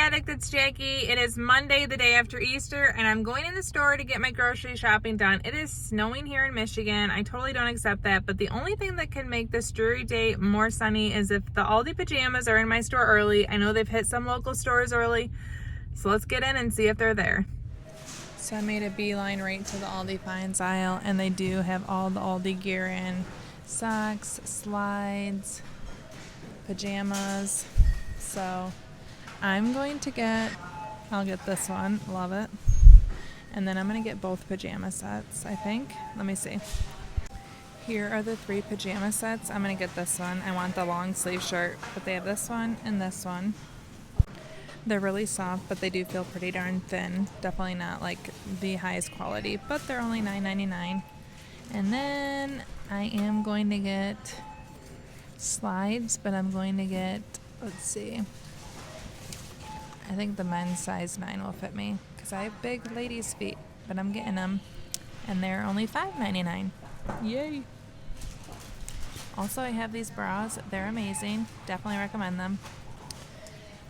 Addict, it's Jackie. It is Monday, the day after Easter, and I'm going in the store to get my grocery shopping done. It is snowing here in Michigan. I totally don't accept that, but the only thing that can make this dreary day more sunny is if the Aldi pajamas are in my store early. I know they've hit some local stores early, so let's get in and see if they're there. So I made a beeline right to the Aldi Finds aisle, and they do have all the Aldi gear in. Socks, slides, pajamas. So I'm going to I'll get this one, love it. And then I'm going to get both pajama sets, I think. Let me see. Here are the 3 pajama sets. I'm going to get this one. I want the long sleeve shirt, but they have this one and this one. They're really soft, but they do feel pretty darn thin. Definitely not like the highest quality, but they're only $9.99. And then I am going to get slides, but I'm going to get, let's see, I think the men's size 9 will fit me because I have big ladies' feet, but I'm getting them, and they're only $5.99. Yay! Also, I have these bras. They're amazing. Definitely recommend them.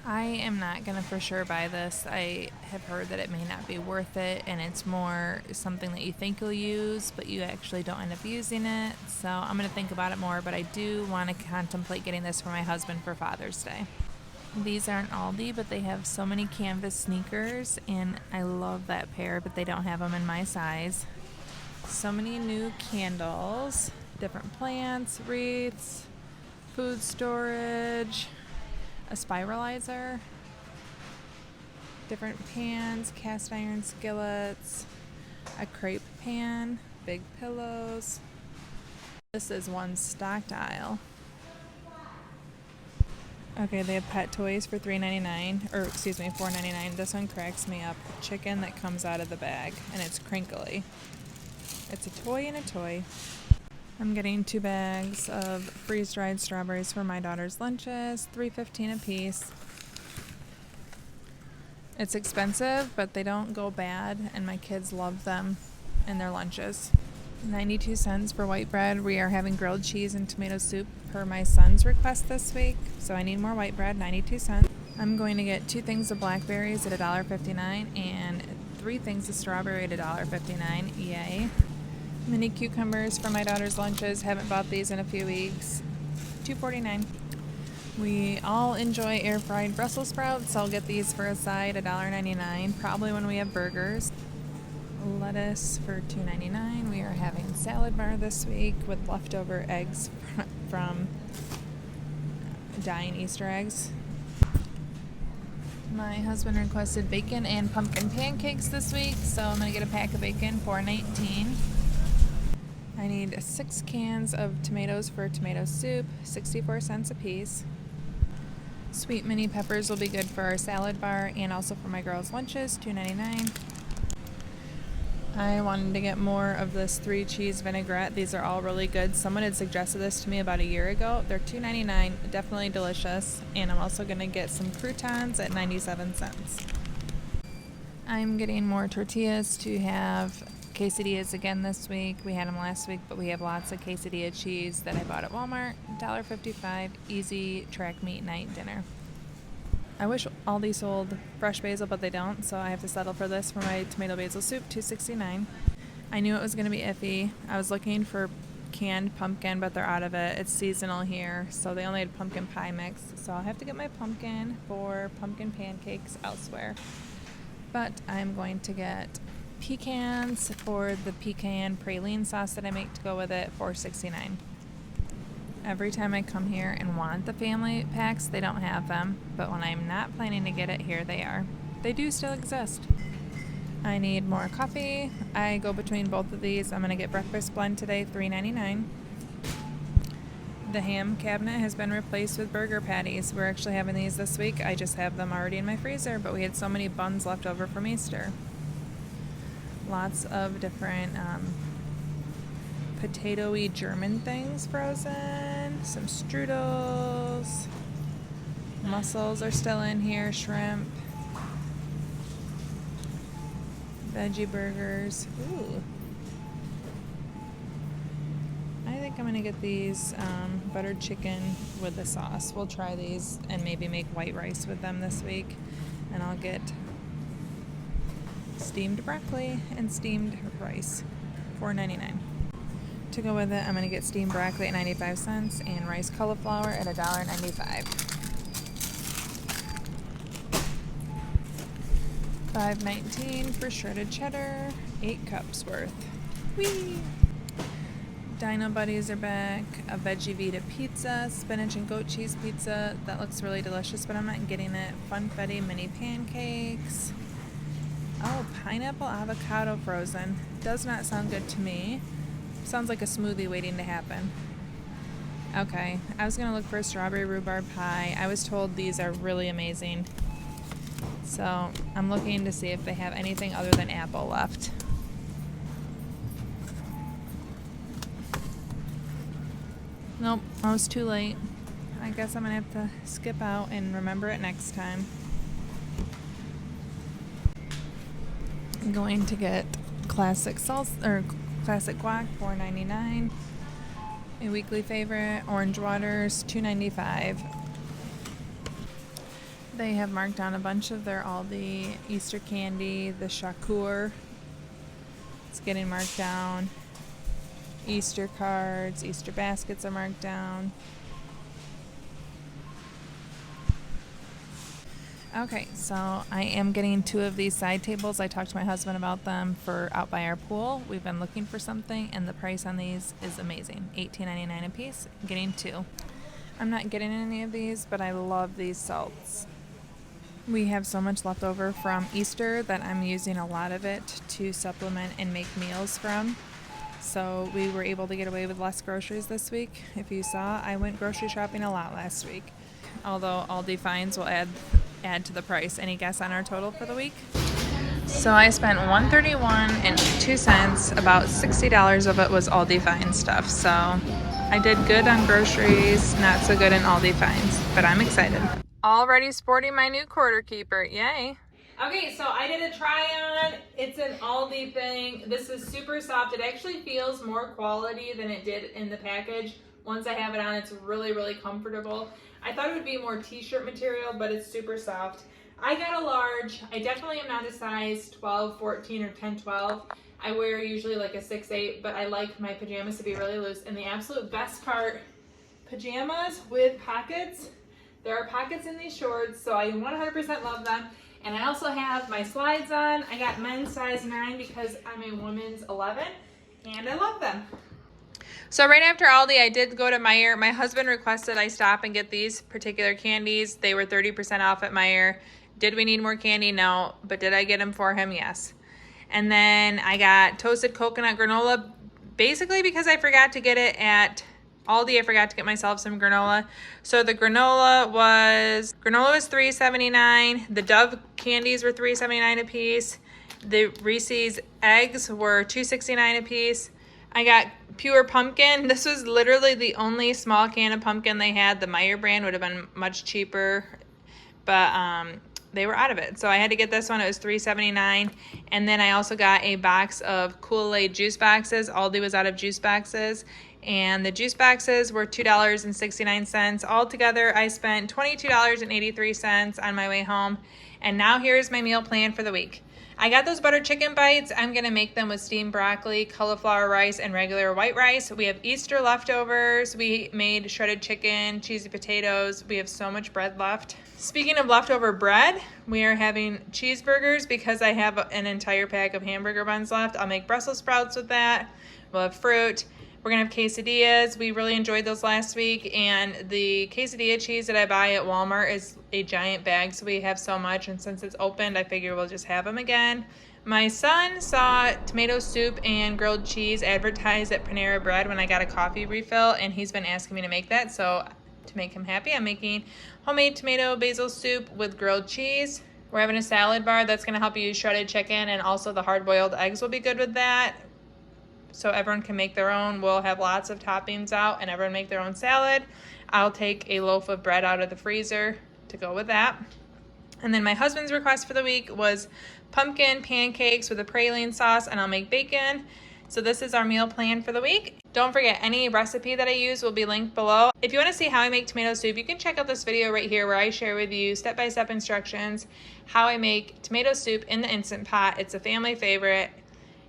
I am not going to for sure buy this. I have heard that it may not be worth it, and it's more something that you think you'll use, but you actually don't end up using it. So I'm going to think about it more, but I do want to contemplate getting this for my husband for Father's Day. These aren't Aldi, but they have so many canvas sneakers, and I love that pair, but they don't have them in my size. So many new candles, different plants, wreaths, food storage, a spiralizer, different pans, cast iron skillets, a crepe pan, big pillows. This is one stocked aisle. Okay, they have pet toys for $4.99. This one cracks me up. Chicken that comes out of the bag, and it's crinkly. It's a toy in a toy. I'm getting 2 bags of freeze-dried strawberries for my daughter's lunches, $3.15 a piece. It's expensive, but they don't go bad, and my kids love them in their lunches. 92 cents for white bread. We are having grilled cheese and tomato soup per my son's request this week, so I need more white bread, 92 cents. I'm going to get 2 things of blackberries at $1.59 and 3 things of strawberry at $1.59. Yay. Mini cucumbers for my daughter's lunches. Haven't bought these in a few weeks. $2.49. We all enjoy air-fried Brussels sprouts. I'll get these for a side, $1.99, probably when we have burgers. Lettuce for $2.99. We are having salad bar this week with leftover eggs from dying Easter eggs. My husband requested bacon and pumpkin pancakes this week, so I'm going to get a pack of bacon, $4.19. I need 6 cans of tomatoes for tomato soup, 64 cents a piece. Sweet mini peppers will be good for our salad bar and also for my girls' lunches, $2.99. I wanted to get more of this 3 cheese vinaigrette. These are all really good. Someone had suggested this to me about a year ago. They're $2.99, definitely delicious. And I'm also going to get some croutons at 97 cents. I'm getting more tortillas to have quesadillas again this week. We had them last week, but we have lots of quesadilla cheese that I bought at Walmart. $1.55, easy track meat night dinner. I wish Aldi sold fresh basil, but they don't, so I have to settle for this for my tomato basil soup, $2.69. I knew it was going to be iffy. I was looking for canned pumpkin, but they're out of it. It's seasonal here, so they only had pumpkin pie mix, so I'll have to get my pumpkin for pumpkin pancakes elsewhere. But I'm going to get pecans for the pecan praline sauce that I make to go with it, $4.69. Every time I come here and want the family packs, they don't have them. But when I'm not planning to get it, here they are. They do still exist. I need more coffee. I go between both of these. I'm going to get breakfast blend today, $3.99. The ham cabinet has been replaced with burger patties. We're actually having these this week. I just have them already in my freezer, but we had so many buns left over from Easter. Lots of different potato-y German things frozen, some strudels, mussels are still in here, shrimp, veggie burgers. Ooh. I think I'm going to get these buttered chicken with the sauce. We'll try these and maybe make white rice with them this week. and I'll get steamed broccoli and steamed rice, $4.99. To go with it, I'm going to get steamed broccoli at 95 cents and rice cauliflower at $1.95. $5.19 for shredded cheddar, 8 cups worth. Whee! Dino Buddies are back. A Veggie Vita pizza, spinach and goat cheese pizza. That looks really delicious, but I'm not getting it. Funfetti mini pancakes. Oh, pineapple avocado frozen. Does not sound good to me. Sounds like a smoothie waiting to happen. Okay, I was going to look for a strawberry rhubarb pie. I was told these are really amazing. So I'm looking to see if they have anything other than apple left. Nope, I was too late. I guess I'm going to have to skip out and remember it next time. I'm going to get classic salsa or classic guac, $4.99. A weekly favorite, orange waters, $2.95. They have marked down a bunch of their Aldi Easter candy. The Shakur, it's getting marked down. Easter cards, Easter baskets are marked down. Okay, so I am getting 2 of these side tables. I talked to my husband about them for out by our pool. We've been looking for something, and the price on these is amazing. $18.99 a piece. I'm getting 2. I'm not getting any of these, but I love these salts. We have so much left over from Easter that I'm using a lot of it to supplement and make meals from. So we were able to get away with less groceries this week. If you saw, I went grocery shopping a lot last week. Although Aldi fines will add to the price. Any guess on our total for the week? So I spent $131.02. About $60 of it was Aldi fine stuff. So I did good on groceries, not so good in Aldi fines, but I'm excited. Already sporting my new quarter keeper. Yay. Okay, so I did a try on. It's an Aldi thing. This is super soft. It actually feels more quality than it did in the package. Once I have it on, it's really, really comfortable. I thought it would be more t-shirt material, but it's super soft. I got a large. I definitely am not a size 12, 14, or 10, 12. I wear usually like a 6'8", but I like my pajamas to be really loose. And the absolute best part, pajamas with pockets. There are pockets in these shorts, so I 100% love them. And I also have my slides on. I got men's size 9 because I'm a woman's 11, and I love them. So right after Aldi, I did go to Meijer. My husband requested I stop and get these particular candies. They were 30% off at Meijer. Did we need more candy? No. But did I get them for him? Yes. And then I got toasted coconut granola, basically because I forgot to get it at Aldi. I forgot to get myself some granola. So the granola was $3.79. The Dove candies were $3.79 a piece. The Reese's eggs were $2.69 a piece. I got pure pumpkin. This was literally the only small can of pumpkin they had. The Meijer brand would have been much cheaper, but they were out of it. So I had to get this one. It was $3.79. And then I also got a box of Kool-Aid juice boxes. Aldi was out of juice boxes. And the juice boxes were $2.69. Altogether, I spent $22.83 on my way home. And now here's my meal plan for the week. I got those butter chicken bites. I'm going to make them with steamed broccoli, cauliflower rice, and regular white rice. We have Easter leftovers. We made shredded chicken, cheesy potatoes. We have so much bread left. Speaking of leftover bread, we are having cheeseburgers because I have an entire pack of hamburger buns left. I'll make Brussels sprouts with that. We'll have fruit. We're going to have quesadillas. We really enjoyed those last week. And the quesadilla cheese that I buy at Walmart is a giant bag, so we have so much. And since it's opened, I figure we'll just have them again. My son saw tomato soup and grilled cheese advertised at Panera Bread when I got a coffee refill, and he's been asking me to make that. So to make him happy, I'm making homemade tomato basil soup with grilled cheese. We're having a salad bar that's going to help you use shredded chicken, and also the hard-boiled eggs will be good with that. So everyone can make their own. We'll have lots of toppings out and everyone make their own salad. I'll take a loaf of bread out of the freezer to go with that. And then my husband's request for the week was pumpkin pancakes with a praline sauce, and I'll make bacon. So this is our meal plan for the week. Don't forget, any recipe that I use will be linked below. If you want to see how I make tomato soup, you can check out this video right here where I share with you step-by-step instructions how I make tomato soup in the Instant Pot. It's a family favorite.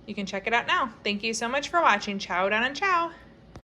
You can check it out now. Thank you so much for watching. Ciao down and ciao.